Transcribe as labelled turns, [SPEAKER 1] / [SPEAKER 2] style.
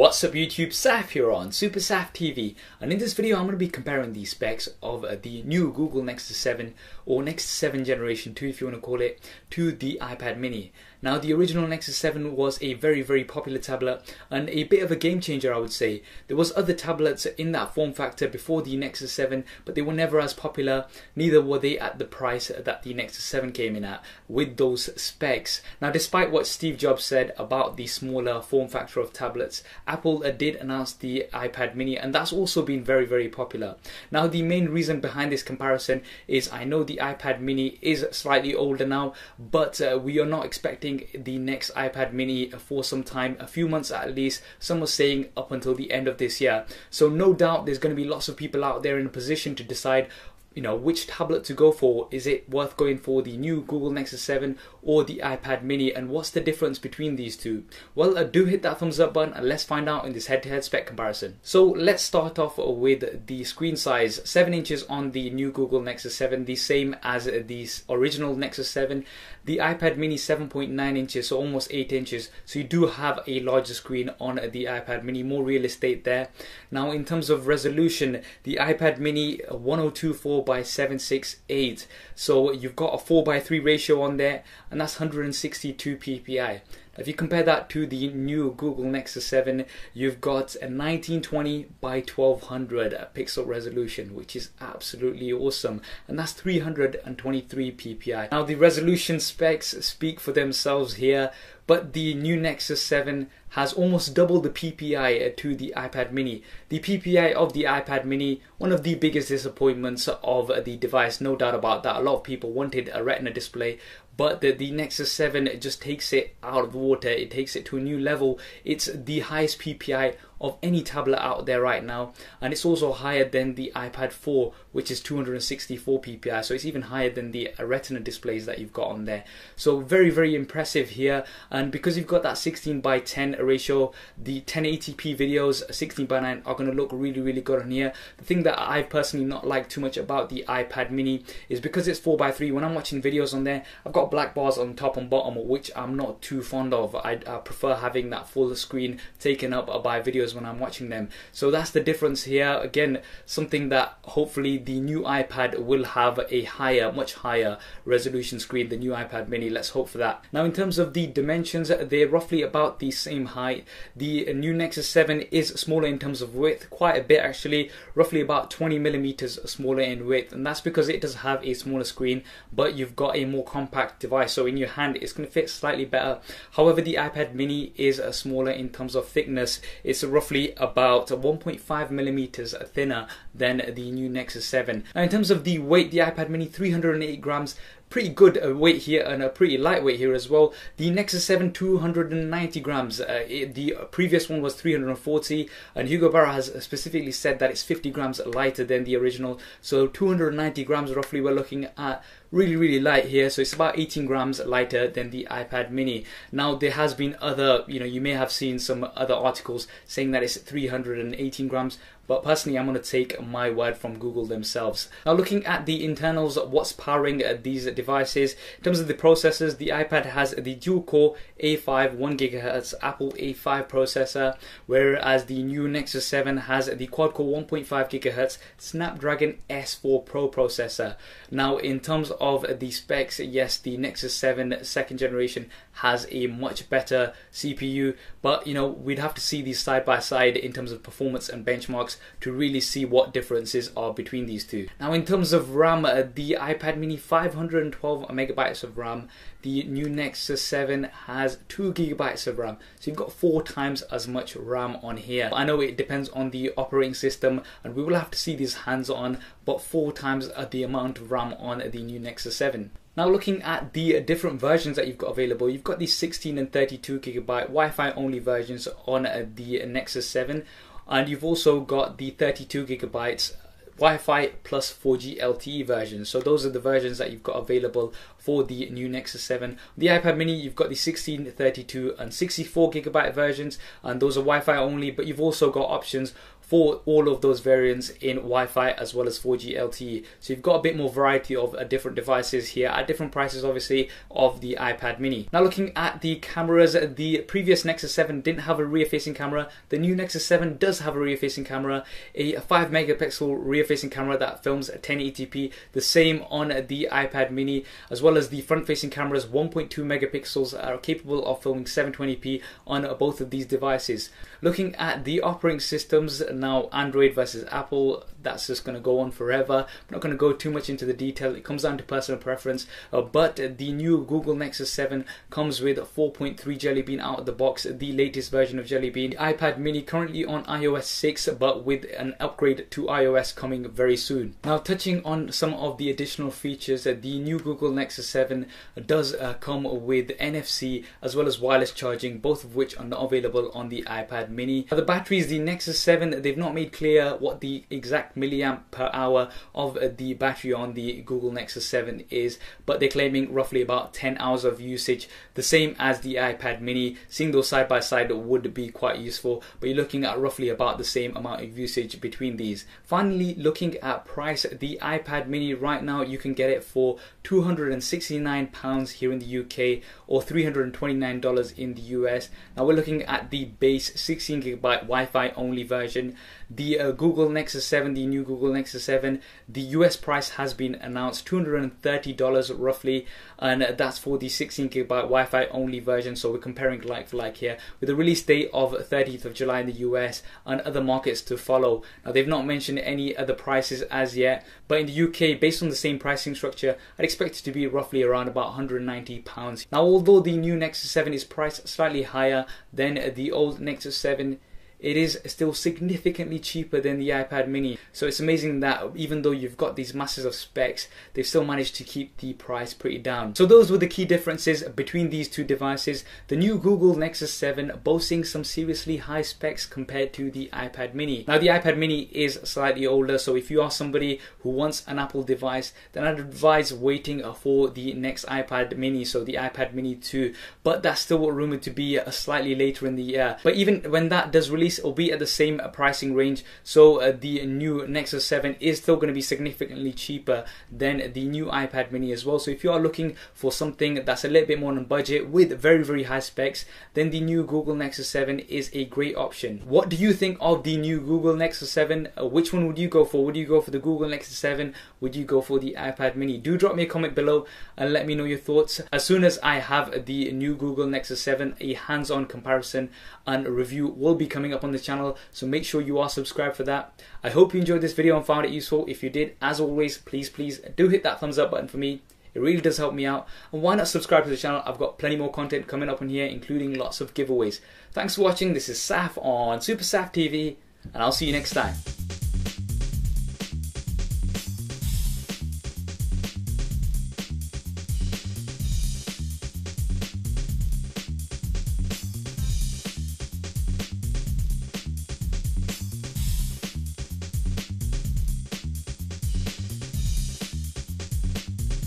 [SPEAKER 1] What's up YouTube, Saf here on Super Saf TV, and in this video I'm going to be comparing the specs of the new Google Nexus 7 or Nexus 7 Generation 2 if you want to call it, to the iPad mini. Now the original Nexus 7 was a very popular tablet and a bit of a game changer, I would say. There was other tablets in that form factor before the Nexus 7, but they were never as popular, neither were they at the price that the Nexus 7 came in at with those specs. Now despite what Steve Jobs said about the smaller form factor of tablets, Apple did announce the iPad mini, and that's also been very popular. Now the main reason behind this comparison is I know the iPad mini is slightly older now, but we are not expecting the next iPad mini for some time, a few months at least. Some are saying up until the end of this year. So no doubt there's going to be lots of people out there in a position to decide, you know, which tablet to go for. Is it worth going for the new Google Nexus 7 or the iPad mini, and what's the difference between these two? Well, do hit that thumbs up button and let's find out in this head-to-head spec comparison. So let's start off with the screen size. 7 inches on the new Google Nexus 7, the same as the original Nexus 7. The iPad mini 7.9 inches, so almost 8 inches, so you do have a larger screen on the iPad mini, more real estate there. Now in terms of resolution, the iPad mini 1024 by 768, so you've got a 4:3 ratio on there, and that's 162 ppi. If you compare that to the new Google Nexus 7, you've got a 1920 by 1200 pixel resolution, which is absolutely awesome, and that's 323 ppi. Now the resolution specs speak for themselves here, but the new Nexus 7 has almost double the PPI to the iPad mini. The PPI of the iPad mini, one of the biggest disappointments of the device, no doubt about that. A lot of people wanted a Retina display, but the Nexus 7 just takes it out of the water. It takes it to a new level. It's the highest PPI of any tablet out there right now, and it's also higher than the iPad 4, which is 264 ppi, so it's even higher than the Retina displays that you've got on there. So very impressive here, and because you've got that 16:10 ratio, the 1080p videos 16:9 are going to look really good on here. The thing that I've personally not liked too much about the iPad mini is because it's 4:3, when I'm watching videos on there, I've got black bars on top and bottom, which I'm not too fond of. I prefer having that full screen taken up by videos when I'm watching them. So that's the difference here. Again, something that hopefully the new iPad will have a much higher resolution screen, the new iPad mini. Let's hope for that. Now in terms of the dimensions, they're roughly about the same height. The new Nexus 7 is smaller in terms of width, quite a bit actually, roughly about 20 millimeters smaller in width, and that's because it does have a smaller screen, but you've got a more compact device, so in your hand it's going to fit slightly better. However, the iPad mini is smaller in terms of thickness. It's roughly about 1.5 millimeters thinner than the new Nexus 7. Now in terms of the weight, the iPad mini 308 grams, pretty good weight here, and a pretty lightweight here as well. The Nexus 7 290 grams, the previous one was 340, and Hugo Barra has specifically said that it's 50 grams lighter than the original, so 290 grams roughly we're looking at. Really light here, so it's about 18 grams lighter than the iPad mini. Now there has been other, you may have seen some other articles saying that it's 318 grams, but personally I'm going to take my word from Google themselves. Now looking at the internals, what's powering these devices, in terms of the processors, the iPad has the dual-core A5 1GHz Apple A5 processor, whereas the new Nexus 7 has the quad-core 1.5 GHz Snapdragon S4 Pro processor. Now in terms of the specs, yes, the Nexus 7 second generation has a much better CPU, but we'd have to see these side by side in terms of performance and benchmarks to really see what differences are between these two. Now in terms of RAM, the iPad mini 512 megabytes of RAM, the new Nexus 7 has 2 gigabytes of RAM, so you've got 4 times as much RAM on here. I know it depends on the operating system and we will have to see these hands-on, but 4 times the amount of RAM on the new Nexus 7. Now looking at the different versions that you've got available, you've got the 16 and 32 gigabyte Wi-Fi only versions on the Nexus 7, and you've also got the 32 gigabytes Wi-Fi plus 4G LTE version. So those are the versions that you've got available for the new Nexus 7. The iPad mini, you've got the 16, 32 and 64 gigabyte versions, and those are Wi-Fi only, but you've also got options for all of those variants in Wi-Fi as well as 4G LTE. So you've got a bit more variety of different devices here at different prices, obviously, of the iPad mini. Now looking at the cameras, the previous Nexus 7 didn't have a rear-facing camera. The new Nexus 7 does have a rear-facing camera, a 5 megapixel rear-facing camera that films 1080p. The same on the iPad mini, as well as the front-facing cameras, 1.2 megapixels, are capable of filming 720p on both of these devices. Looking at the operating systems now, Android versus Apple, that's just going to go on forever. I'm not going to go too much into the detail. It comes down to personal preference, but the new Google Nexus 7 comes with 4.3 Jelly Bean out of the box, the latest version of Jelly Bean. The iPad mini currently on iOS 6, but with an upgrade to iOS coming very soon. Now touching on some of the additional features, the new Google Nexus 7 does come with NFC as well as wireless charging, both of which are not available on the iPad mini. Now, the batteries, the Nexus 7, they've not made clear what the exact milliamp per hour of the battery on the Google Nexus 7 is, but they're claiming roughly about 10 hours of usage, the same as the iPad mini. Seeing those side by side would be quite useful, but you're looking at roughly about the same amount of usage between these. Finally, looking at price, the iPad mini right now you can get it for £269 here in the UK or $329 in the US. Now we're looking at the base 16GB Wi-Fi only version. The Google Nexus 7, the new Google Nexus 7, the US price has been announced, $230 roughly, and that's for the 16GB Wi-Fi only version. So we're comparing like for like here, with the release date of 30th of July in the US and other markets to follow. Now they've not mentioned any other prices as yet, but in the UK, based on the same pricing structure, I'd expect it to be roughly around about £190. Now although the new Nexus 7 is priced slightly higher than the old Nexus 7, it is still significantly cheaper than the iPad mini. So it's amazing that even though you've got these masses of specs, they've still managed to keep the price pretty down. So those were the key differences between these two devices. The new Google Nexus 7 boasting some seriously high specs compared to the iPad mini. Now the iPad mini is slightly older, so if you are somebody who wants an Apple device, then I'd advise waiting for the next iPad mini, so the iPad mini 2, but that's still rumored to be slightly later in the year. But even when that does release, will be at the same pricing range, so the new Nexus 7 is still going to be significantly cheaper than the new iPad mini as well. So if you are looking for something that's a little bit more on budget with very high specs, then the new Google Nexus 7 is a great option. What do you think of the new Google Nexus 7? Which one would you go for? Would you go for the Google Nexus 7? Would you go for the iPad mini? Do drop me a comment below and let me know your thoughts. As soon as I have the new Google Nexus 7, a hands-on comparison and review will be coming up on the channel, so make sure you are subscribed for that. I hope you enjoyed this video and found it useful. If you did, as always, please do hit that thumbs up button for me. It really does help me out. And why not subscribe to the channel? I've got plenty more content coming up on here, including lots of giveaways. Thanks for watching. This is Saf on Super Saf TV, and I'll see you next time.